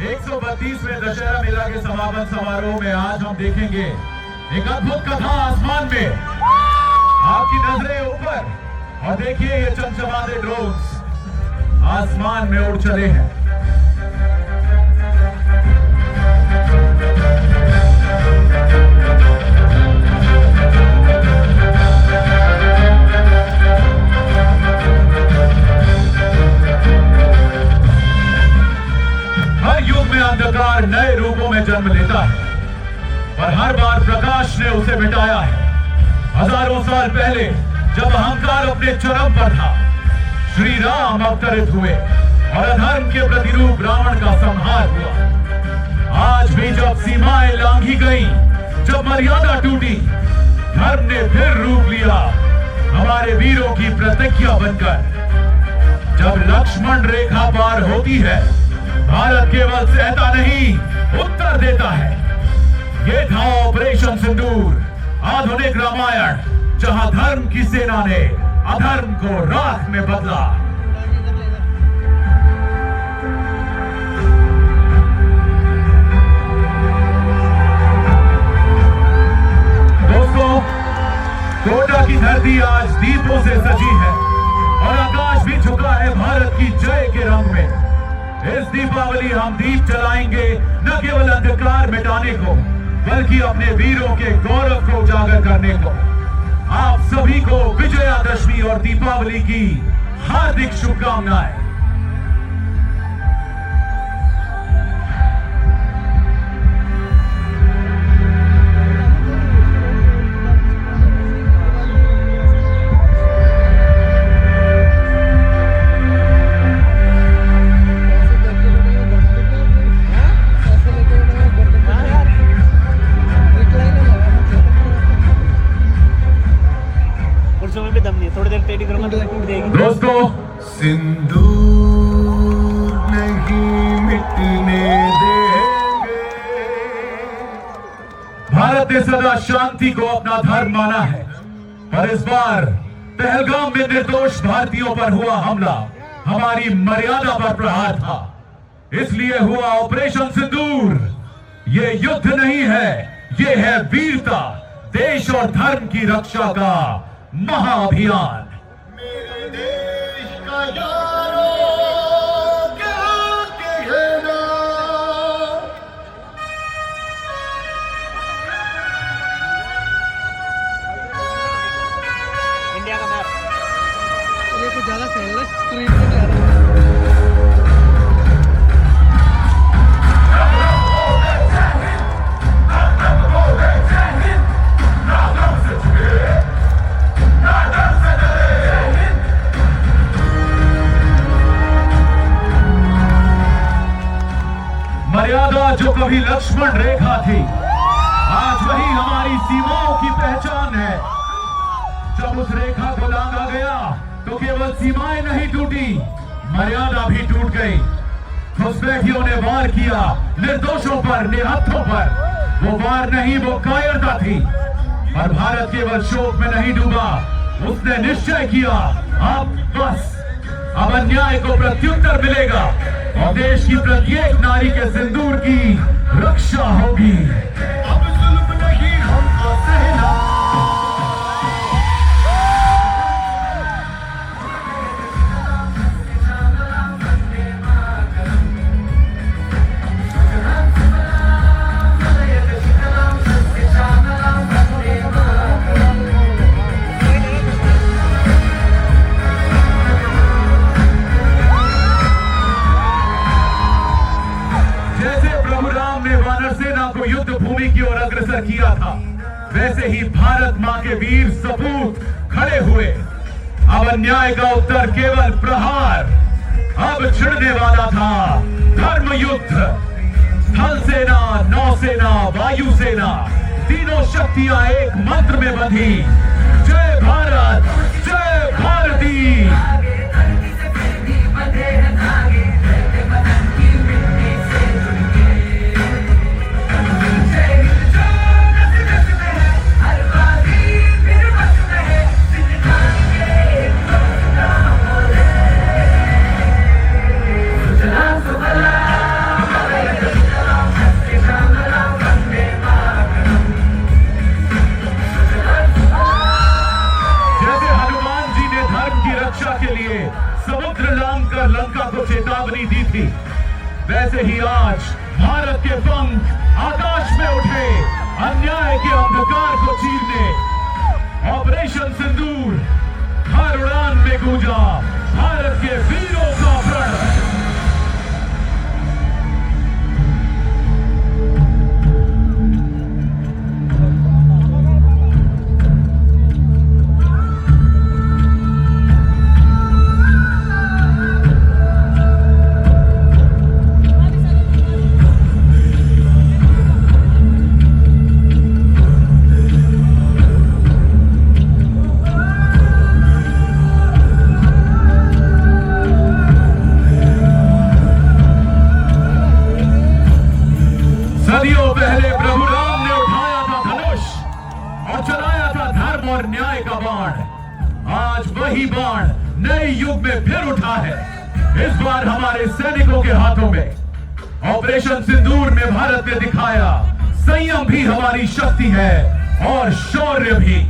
132वें दशहरा मेला के समापन समारोह में आज हम देखेंगे एक अद्भुत कथा आसमान में। आपकी नजरें ऊपर और देखिए ये चमचमाते ड्रोन्स आसमान में उड़ चले हैं। हर युग में अंधकार नए रूपों में जन्म लेता है और हर बार प्रकाश ने उसे मिटाया है। हजारों साल पहले जब अहंकार अपने चरम पर था, श्री राम अवतरित हुए और अधर्म के प्रतिरूप रावण का संहार हुआ। आज भी जब सीमाएं लांघी गई, जब मर्यादा टूटी, धर्म ने फिर रूप लिया हमारे वीरों की प्रतिज्ञा बनकर। जब लक्ष्मण रेखा पार होती है, भारत केवल सहता नहीं, उत्तर देता है। ये था ऑपरेशन सिंदूर, आधुनिक रामायण, जहां धर्म की सेना ने अधर्म को राख में बदला। दोस्तों, कोटा की धरती आज दीपों से सजी है और आकाश भी झुका है भारत की जय के रंग में। इस दीपावली हम दीप जलाएंगे न केवल अंधकार मिटाने को, बल्कि अपने वीरों के गौरव को उजागर करने को। आप सभी को विजयादशमी और दीपावली की हार्दिक शुभकामनाएं। दोस्तों, सिंदूर नहीं मिटने देंगे। भारत ने सदा शांति को अपना धर्म माना है, पर इस बार पहलगाम में निर्दोष भारतीयों पर हुआ हमला हमारी मर्यादा पर प्रहार था। इसलिए हुआ ऑपरेशन सिंदूर। ये युद्ध नहीं है, ये है वीरता, देश और धर्म की रक्षा का महाअभियान। मेरे देश का यारो क्या कहना। इंडिया का मैप ये कुछ ज्यादा फैल रहा है, स्क्रीन पे नहीं आ रहा। मर्यादा जो कभी लक्ष्मण रेखा थी, आज वही हमारी सीमाओं की पहचान है। जब उस रेखा को लांघा गया तो केवल सीमाएं नहीं टूटी, मर्यादा भी टूट गई। घुसपैठियों ने वार किया निर्दोषों पर, निहत्थों पर। वो वार नहीं, वो कायरता थी। और भारत केवल शोक में नहीं डूबा, उसने निश्चय किया अब अन्याय को प्रत्युत्तर मिलेगा और देश की प्रत्येक नारी के सिंदूर की रक्षा होगी। अब जुल्म नहीं हमको सहना। युद्ध भूमि की ओर अग्रसर किया था, वैसे ही भारत मां के वीर सपूत खड़े हुए। अब अन्याय का उत्तर केवल प्रहार। अब छिड़ने वाला था धर्म युद्ध। थल सेना, नौसेना, वायु सेना, तीनों शक्तियां एक मंत्र में बंधी। जय भारत, जय भारती। के लिए समुद्र लांग कर लंका को चेतावनी दी थी, वैसे ही आज भारत के पंख आकाश में उठे अन्याय के अंधकार को चीरने। ऑपरेशन सिंदूर हर उड़ान में गूंजा भारत के वीरों का प्रण। सदियों पहले प्रभु राम ने उठाया था धनुष और चलाया था धर्म और न्याय का बाण। आज वही बाण नए युग में फिर उठा है, इस बार हमारे सैनिकों के हाथों में। ऑपरेशन सिंदूर में भारत ने दिखाया संयम भी हमारी शक्ति है और शौर्य भी।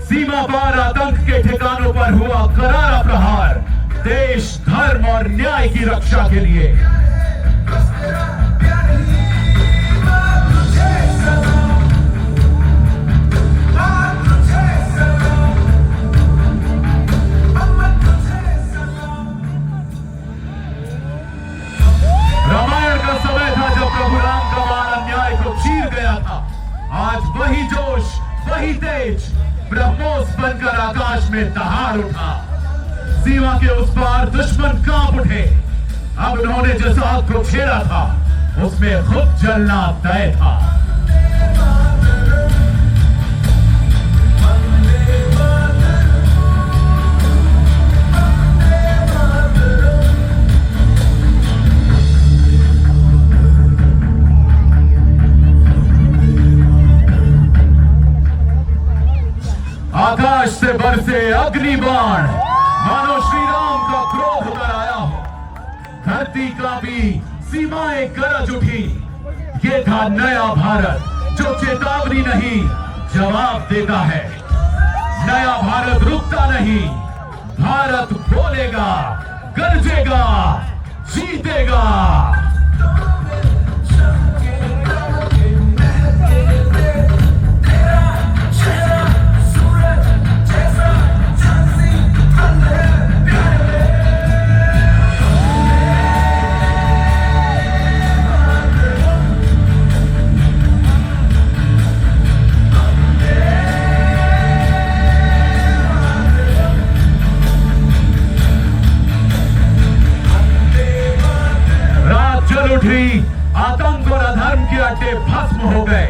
सीमा पार आतंक के ठिकानों पर हुआ करारा प्रहार, देश धर्म और न्याय की रक्षा के लिए। रामायण का समय था जब प्रभु राम का बाण अन्याय को चीर गया था। आज वही जोश, वही तेज ब्रह्मोस बनकर आकाश में दहाड़ उठा। सीमा के उस पार दुश्मन कांप उठे। अब उन्होंने जिस आग को छेड़ा था उसमें खुद जलना तय था। आकाश से बरसे अग्नि बाण, मानो श्री राम का क्रोध उतर आया हो। धरती कांपी, सीमाएं गरज उठी। ये था नया भारत जो चेतावनी नहीं जवाब देता है। नया भारत रुकता नहीं, भारत बोलेगा, गरजेगा, जीतेगा। उठी, आतंक और अधर्म के अड्डे भस्म हो गए।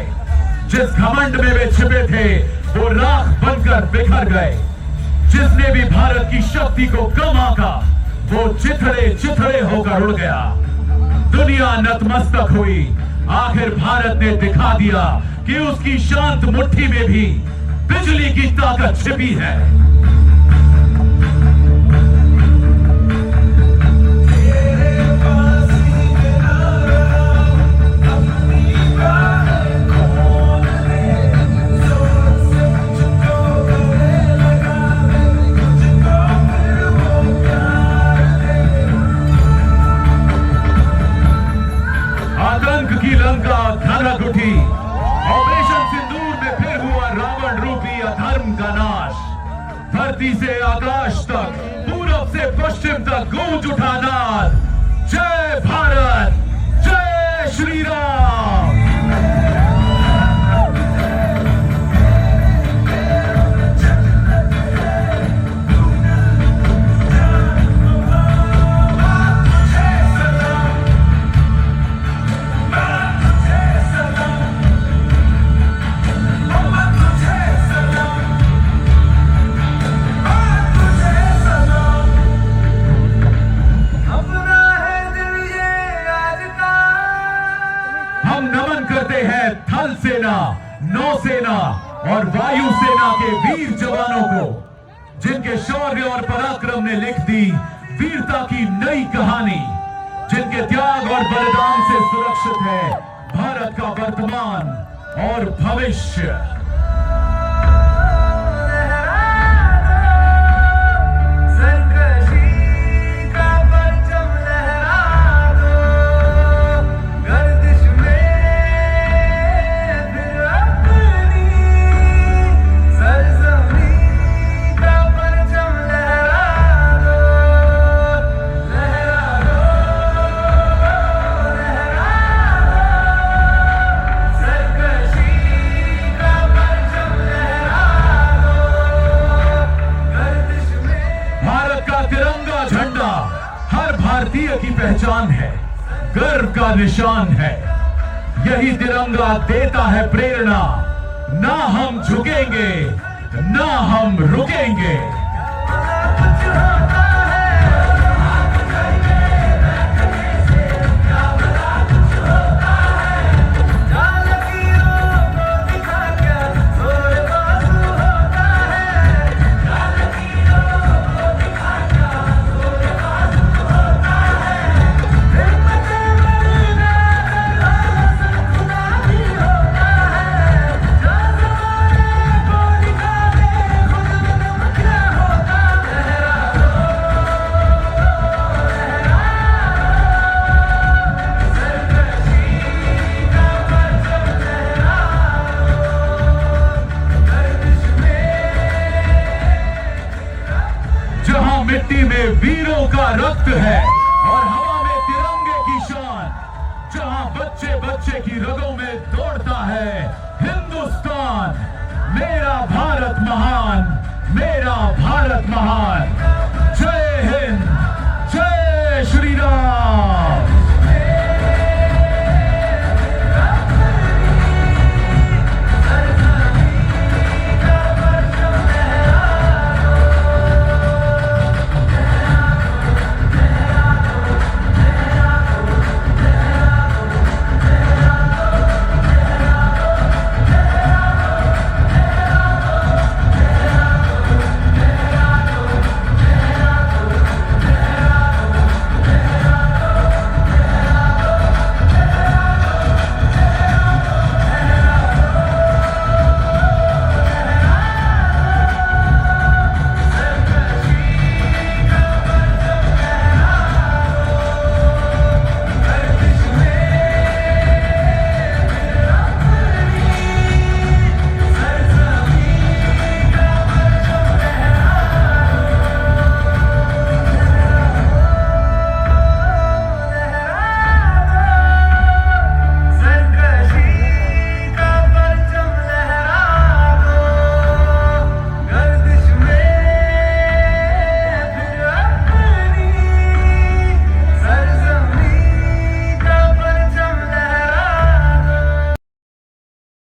जिस घमंड में वे छिपे थे वो राख बनकर बिखर गए। जिसने भी भारत की शक्ति को कम आंका वो चिथड़े चिथड़े होकर उड़ गया। दुनिया नतमस्तक हुई। आखिर भारत ने दिखा दिया कि उसकी शांत मुट्ठी में भी बिजली की ताकत छिपी है। की लंका धनक उठी। ऑपरेशन सिंदूर में फिर हुआ रावण रूपी अधर्म का नाश। धरती से आकाश तक, पूरब से पश्चिम तक गूंज उठा नाद, जय भारत, जय श्री राम। थल सेना, नौसेना और वायु सेना के वीर जवानों को, जिनके शौर्य और पराक्रम ने लिख दी वीरता की नई कहानी, जिनके त्याग और बलिदान से सुरक्षित है भारत का वर्तमान और भविष्य। संकट भारतीय की पहचान है, गर्व का निशान है। यही तिरंगा देता है प्रेरणा, ना हम झुकेंगे ना हम रुकेंगे। मिट्टी में वीरों का रक्त है और हवा में तिरंगे की शान, जहां बच्चे बच्चे की रगों में दौड़ता है हिंदुस्तान। मेरा भारत महान, मेरा भारत महान।